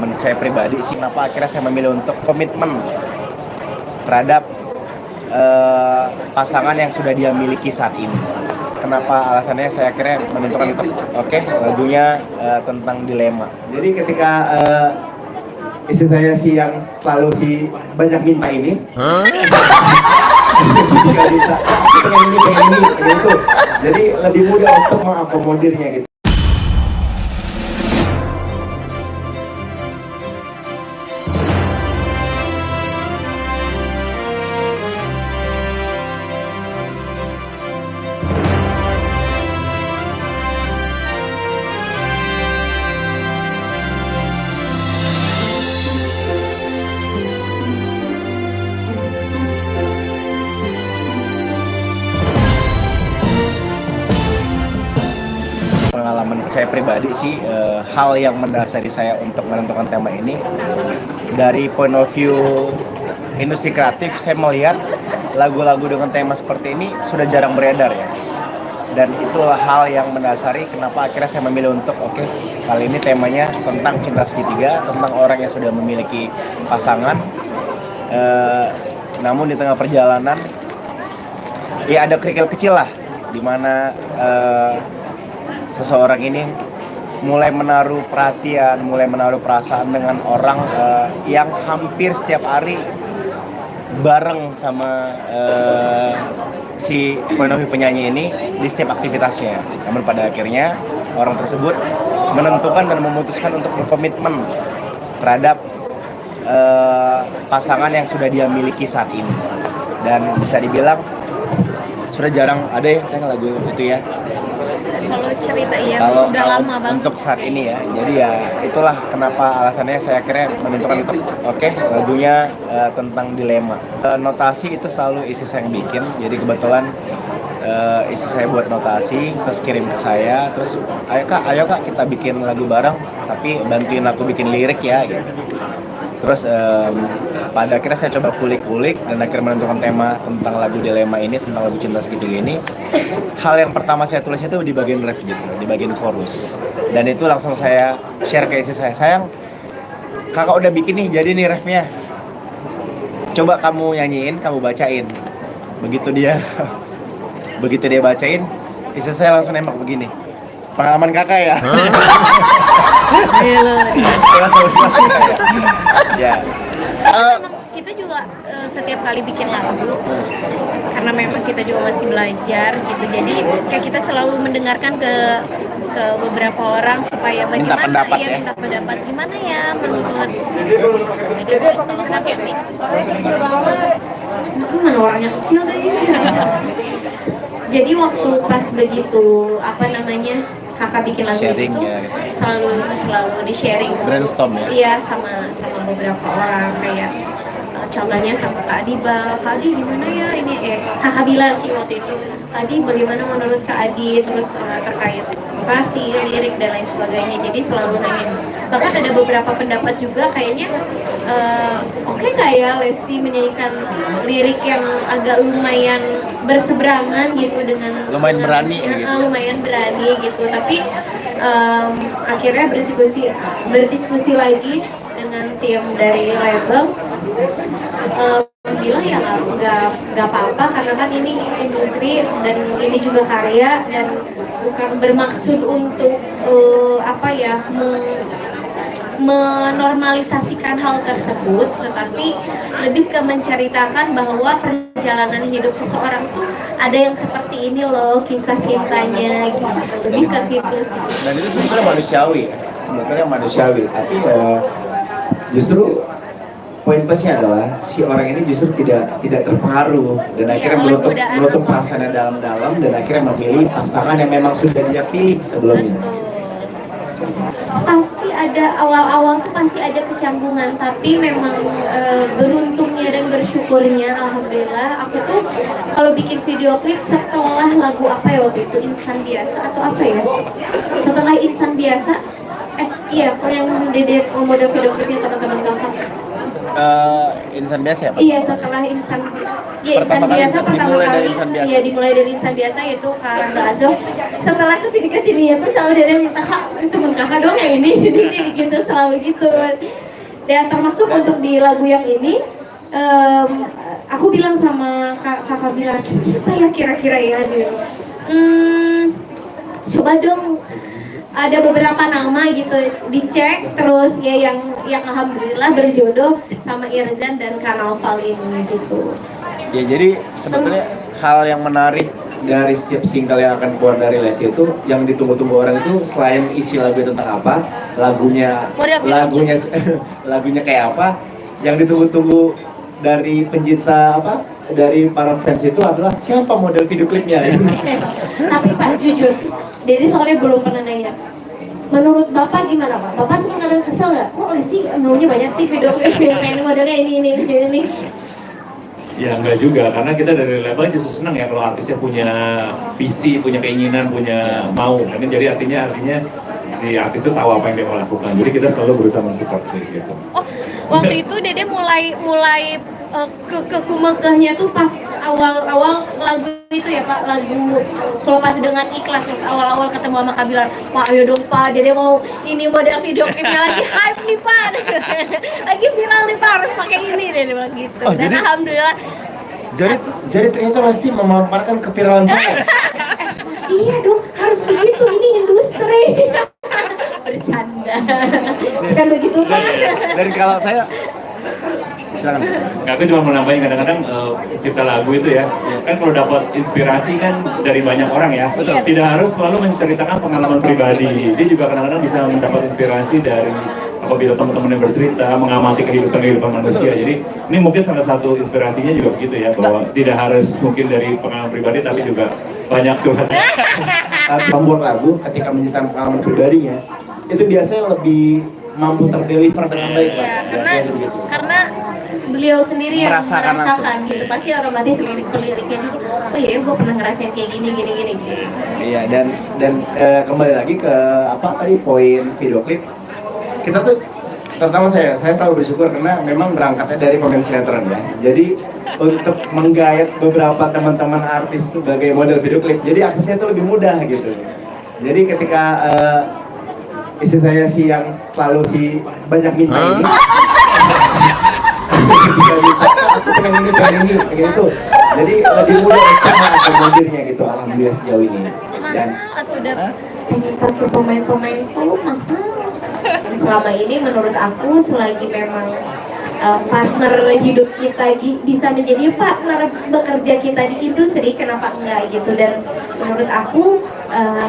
pengalaman saya pribadi sih, kenapa akhirnya saya memilih untuk komitmen terhadap pasangan yang sudah dia miliki saat ini. Kenapa alasannya saya akhirnya menentukan untuk lagunya tentang dilema. Jadi ketika istri saya sih yang selalu banyak minta ini, pengen ini, gitu. Jadi lebih mudah untuk mengakomodirnya gitu. Pengalaman saya pribadi sih, hal yang mendasari saya untuk menentukan tema ini dari point of view industri kreatif. Saya melihat lagu-lagu dengan tema seperti ini sudah jarang beredar ya, dan itulah hal yang mendasari kenapa akhirnya saya memilih untuk kali ini temanya tentang cinta segitiga, tentang orang yang sudah memiliki pasangan, namun di tengah perjalanan ya ada kerikil kecil lah, dimana seseorang ini mulai menaruh perhatian, mulai menaruh perasaan dengan orang yang hampir setiap hari bareng sama si penyanyi ini di setiap aktivitasnya. Namun pada akhirnya orang tersebut menentukan dan memutuskan untuk berkomitmen terhadap pasangan yang sudah dia miliki saat ini. Dan bisa dibilang sudah jarang ada ya saya lagu itu ya. Kalau cerita ya udah lama banget untuk saat ini ya. Jadi ya itulah kenapa alasannya saya akhirnya menentukan untuk lagunya tentang dilema. Notasi itu selalu istri saya yang bikin. Jadi kebetulan istri saya buat notasi terus kirim ke saya, terus ayo kak kita bikin lagu bareng tapi bantuin aku bikin lirik ya gitu. Terus pada akhirnya saya coba kulik-kulik dan akhirnya menentukan tema tentang lagu dilema ini, tentang lagu cinta segitiga ini. Hal yang pertama saya tulis itu di bagian ref justru, di bagian chorus. Dan itu langsung saya share ke istri saya, sayang kakak udah bikin nih, jadi nih refnya. Coba kamu nyanyiin, kamu bacain. Begitu dia bacain, istri saya langsung nembak begini, pengalaman kakak ya? Ya. Kita juga setiap kali bikin lagu, karena memang kita juga masih belajar gitu, jadi kayak kita selalu mendengarkan ke beberapa orang supaya bagaimana minta pendapat gimana ya menurut mana orangnya kecil deh. Jadi waktu pas begitu kakak bikin lagu sharing, itu ya. selalu di sharing, brainstorm ya? Iya, sama beberapa orang, kayak contohnya sama Kak Adi gimana ya ini Kakak Bila sih waktu itu, Adi bagaimana menurut Kak Adi, terus terkait notasi, lirik dan lain sebagainya. Jadi selalu nanya, bahkan ada beberapa pendapat juga kayaknya oke nggak ya Lesti menyanyikan lirik yang agak lumayan berseberangan gitu dengan lumayan berani gitu. Lumayan berani gitu, tapi akhirnya berdiskusi lagi dengan tim dari label, bilang ya nggak apa-apa karena kan ini industri dan ini juga karya dan bukan bermaksud untuk menormalisasikan hal tersebut, tetapi lebih ke menceritakan bahwa perjalanan hidup seseorang tuh ada yang seperti ini loh kisah cintanya gitu, lebih ke situ sih. Dan itu sebetulnya manusiawi, tapi justru poin plusnya adalah si orang ini justru tidak terpengaruh dan akhirnya menutup perasaannya dalam-dalam dan akhirnya memilih pasangan yang memang sudah dia pilih sebelumnya. Pasti ada awal-awal tuh pasti ada kecanggungan, tapi memang beruntungnya dan bersyukurnya alhamdulillah aku tuh kalau bikin video klip setelah lagu apa ya waktu itu, Insan Biasa atau apa ya, setelah Insan Biasa kalau yang Dede model video klipnya teman-teman kakak Insan Biasa ya Pak? Iya, setelah Insan, ya Pertama Insan kali Biasa pertama dimulai kali, dari Insan Biasa. iya dimulai dari Insan Biasa yaitu Karangga Azov. Setelah kesini ya tuh selalu dia minta kak, temen kakak dong yang ini, jadi gitu selalu gitu. Dan termasuk untuk di lagu yang ini, aku bilang sama kakak bilang siapa ya kira-kira ya dia. Coba dong. Ada beberapa nama gitu dicek terus ya yang alhamdulillah berjodoh sama Irzan dan Karnaval ini gitu. Ya jadi sebetulnya hal yang menarik dari setiap single yang akan keluar dari Lesti itu yang ditunggu-tunggu orang itu selain isi lagu tentang apa, lagunya lagunya kayak apa, yang ditunggu-tunggu dari pencinta apa, dari para fans itu adalah siapa model video klipnya. Tapi Pak jujur, Dedi soalnya belum pernah nanya. Menurut Bapak gimana Pak? Bapak suka kadang kesel nggak? Kok sih maunya banyak sih video klip yang modelnya ini? Ya enggak juga, karena kita dari label justru senang ya kalau artisnya punya visi, punya keinginan, punya mau. Kan jadi artinya si artis itu tahu apa yang dia mau lakukan. Jadi kita selalu berusaha mensupport sih gitu. Oh, waktu itu Dede mulai kekeh-kekehnya tuh pas awal-awal lagu itu ya Pak, lagu kalau pas dengan ikhlas pas awal-awal ketemu sama Kabilar, Pak ayo dong Pak, Dede mau ini model video klipnya lagi hype nih Pak, lagi viral nih Pak, harus pakai ini Dede bilang gitu. Oh, dan jadi- alhamdulillah jadi ternyata Lesti memanfaatkan keviralan saya. iya dong harus begitu, ini industri. Bercanda kan begitu Pak. Dan kalau saya silakan. Nggak, aku cuma mau nambahin kadang-kadang cipta lagu itu ya, kan kalau dapat inspirasi kan dari banyak orang ya. Betul. Tidak harus selalu menceritakan pengalaman pribadi. Dia juga kadang-kadang bisa mendapat inspirasi dari apabila teman-teman yang bercerita, mengamati kehidupan manusia. Jadi ini mungkin salah satu inspirasinya juga begitu ya, bahwa tidak harus mungkin dari pengalaman pribadi, tapi juga banyak curhat. Saat membuat lagu ketika menceritakan pengalaman pribadinya itu biasanya lebih mampu terdeliver dengan baik Pak. Iya, Biasanya sebegitu. karena beliau sendiri yang Merasakan merasakan langsung. gitu, pasti otomatis lirik-liriknya gitu. Oh iya, gue pernah ngerasain kayak gini. Iya, dan kembali lagi ke apa tadi poin video klip. Kita tuh terutama saya selalu bersyukur karena memang berangkatnya dari pemain sinetron ya. Jadi untuk menggayat beberapa teman-teman artis sebagai model video klip, jadi aksesnya itu lebih mudah gitu. Jadi ketika istri saya sih yang selalu si banyak minta ini, aku pengen ini kayak gitu. Jadi lebih mudah cara akomodirnya gitu. Alhamdulillah sejauh ini. Dan Atau udah pengen pakai pemain-pemain tuh mahal. Selama ini menurut aku selagi memang partner hidup kita bisa menjadi partner bekerja kita di industri, kenapa enggak gitu. Dan menurut aku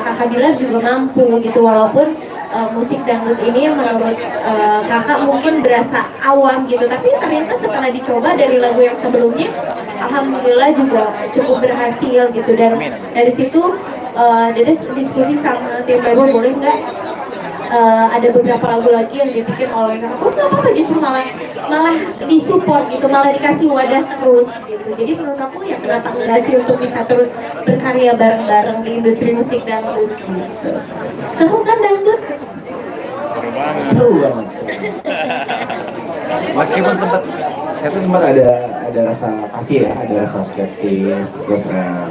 kakak Bilar juga mampu gitu, walaupun musik dangdut ini menurut kakak mungkin berasa awam gitu, tapi ternyata setelah dicoba dari lagu yang sebelumnya alhamdulillah juga cukup berhasil gitu. Dan dari situ Dede diskusi sama tim label, boleh nggak ada beberapa lagu lagi yang dibikin oleh aku, nggak apa-apa, justru malah disupport gitu, malah dikasih wadah terus gitu. Jadi menurut aku ya kenapa enggak sih untuk bisa terus berkarya bareng-bareng di industri musik dangdut gitu. Seru kan dangdut? seru banget. Meskipun saya tuh sempat ada rasa pasti ya, ada rasa skeptis, terus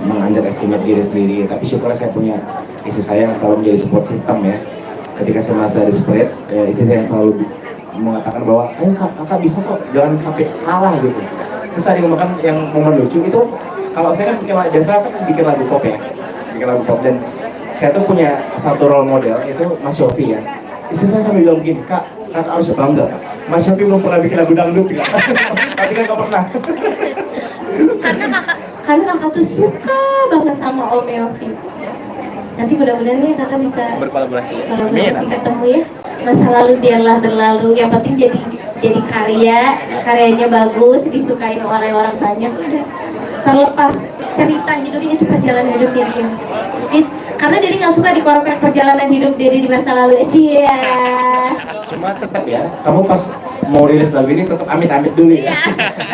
mengunderestimate diri sendiri. Tapi syukur saya punya istri saya yang selalu menjadi support system ya. Ketika saya merasa desperate, istri saya yang selalu mengatakan bahwa ayo kakak bisa kok, jangan sampai kalah gitu. Terus ada yang momen lucu itu, kalau saya kan bikin lagu pop ya, dan saya tuh punya satu role model itu Mas Yofi ya. Istri saya sambil bilang begini, kakak harus bangga, Mas Yofi belum pernah bikin lagu dangdut ya. Tapi kan gak pernah. karena kakak tuh suka banget sama Om Yofi. Nanti mudah-mudahan ya kakak bisa Berkolaborasi. kolaborasi ketemu ya. Masa lalu biarlah berlalu, yang penting jadi karyanya bagus, disukain oleh orang banyak, udah. Terlepas cerita hidupnya itu perjalanan hidupnya dia. Karena Dedi nggak suka dikorek perjalanan hidup Dedi di masa lalu. Cia. Cuma tetap ya, kamu pas mau rilis lagu ini tetap amit-amit dulu ya.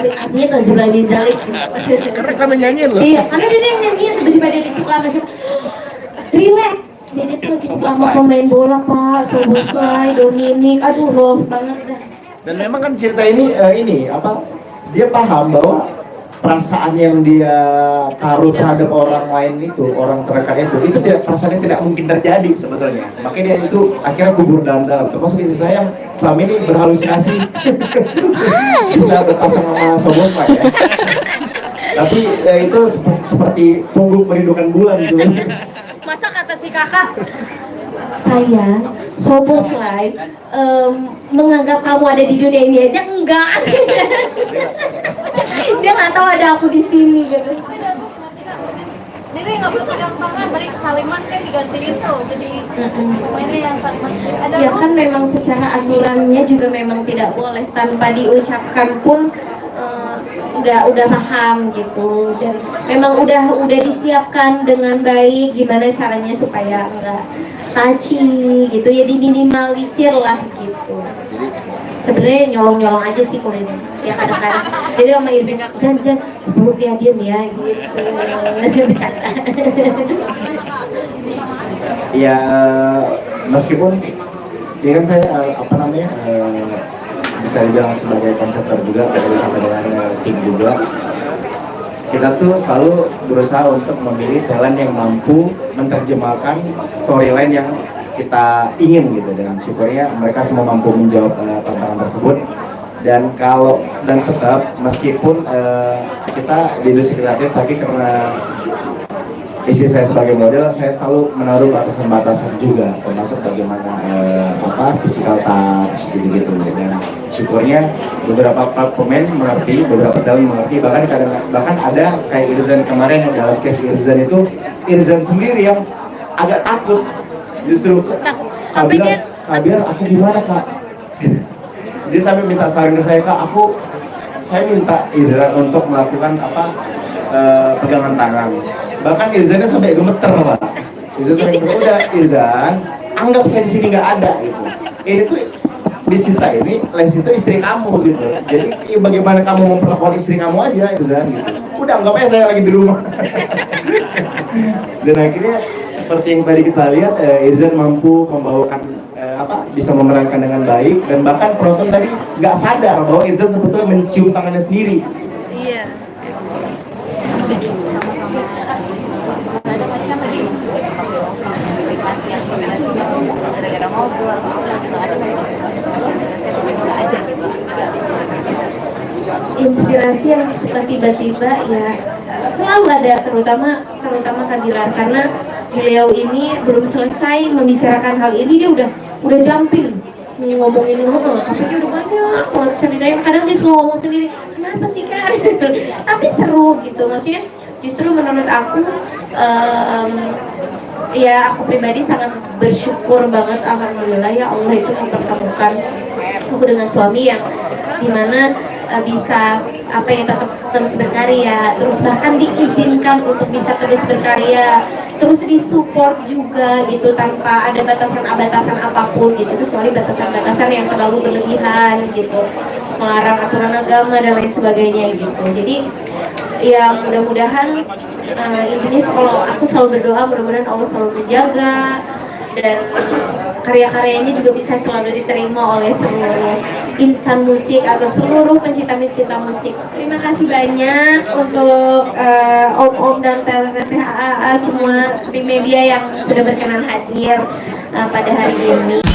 Amit-amit tuh sudah bizalik. Karena kamu nyanyiin loh. Iya, karena Dedi yang nyanyiin tiba-tiba Dedi suka sama siapa. Relax. Dedi tuh lagi suka sama pemain bola Pak, Soboslai, Dominic, aduh love banget dah. Dan memang kan cerita ini apa dia paham bahwa perasaan yang dia taruh terhadap orang lain itu, orang terdekat itu tidak, perasaannya tidak mungkin terjadi sebetulnya. Makanya dia itu akhirnya kubur dalam-dalam. Termasuk istri saya yang selama ini berhalusinasi bisa berpasang sama Sobos lah ya. Tapi itu seperti tunggu merindukan bulan gitu. Masa kata si kakak, saya Sobos Live menganggap kamu ada di dunia ini aja, enggak. Dia nggak tahu ada aku di sini gitu. Jadi nggak bisa gantangan dari Saliman kan digantiin tuh jadi pemainnya yang Saliman ada Ya kan memang secara aturannya juga memang tidak boleh tanpa diucapkan pun udah paham gitu, dan memang udah disiapkan dengan baik gimana caranya supaya enggak touchy gitu ya, diminimalisir lah gitu. Sebenarnya nyolong aja sih kalau ini ya kadang-kadang. Jadi sama Izin Zan peluk ya diam ya gitu. Bercanda. Ya meskipun ya kan saya bisa dibilang sebagai konseptor juga, bersama dengan tim juga, kita tuh selalu berusaha untuk memilih talent yang mampu menerjemahkan storyline yang kita ingin gitu, dan syukurnya mereka semua mampu menjawab tantangan tersebut. Dan tetap meskipun kita di industri kreatif, tapi karena istri saya sebagai model, saya selalu menaruh batasan-batasan juga, termasuk bagaimana physical touch gitu-gitu. Dan syukurnya beberapa pemain mengerti, beberapa talent mengerti, bahkan ada kayak Irzan kemarin, yang dalam case Irzan itu Irzan sendiri yang agak takut, justru Kak biar aku gimana Kak? Dia sampai minta saran ke saya, Kak, saya minta Irzan untuk melakukan pegangan tangan. Bahkan Irzannya sampai gemeter Pak. Udah Irzan, anggap saya di sini nggak ada gitu. Ini tuh di Sinta ini, Les itu istri kamu gitu. Jadi ya bagaimana kamu memperlakukan istri kamu aja Irzan gitu. Udah anggap aja saya lagi di rumah. Dan akhirnya seperti yang tadi kita lihat, Irzan mampu membawakan bisa memerankan dengan baik, dan bahkan penonton tadi nggak sadar bahwa Irzan sebetulnya mencium tangannya sendiri. Iya. Inspirasi yang suka tiba-tiba ya selalu ada, terutama Kak Gilar, karena beliau ini belum selesai membicarakan hal ini dia udah jumping ngomongin tapi dia udah banyak ceritanya. Kadang dia suka ngomong sendiri, kenapa sih Kak? Tapi seru gitu, maksudnya justru menurut aku ya aku pribadi sangat bersyukur banget, alhamdulillah ya Allah itu mempertemukan aku dengan suami yang dimana bisa tetap terus berkarya, terus bahkan diizinkan untuk bisa terus berkarya, terus disupport juga gitu tanpa ada batasan-batasan apapun gitu, kecuali batasan-batasan yang terlalu berlebihan gitu, melarang aturan agama dan lain sebagainya gitu. Jadi ya mudah-mudahan intinya kalau aku selalu berdoa mudah-mudahan Allah selalu menjaga dan karya-karyanya juga bisa selalu diterima oleh seluruh insan musik atau seluruh pencinta-pencinta musik. Terima kasih banyak untuk om-om dan tete-tete AAA semua di media yang sudah berkenan hadir pada hari ini.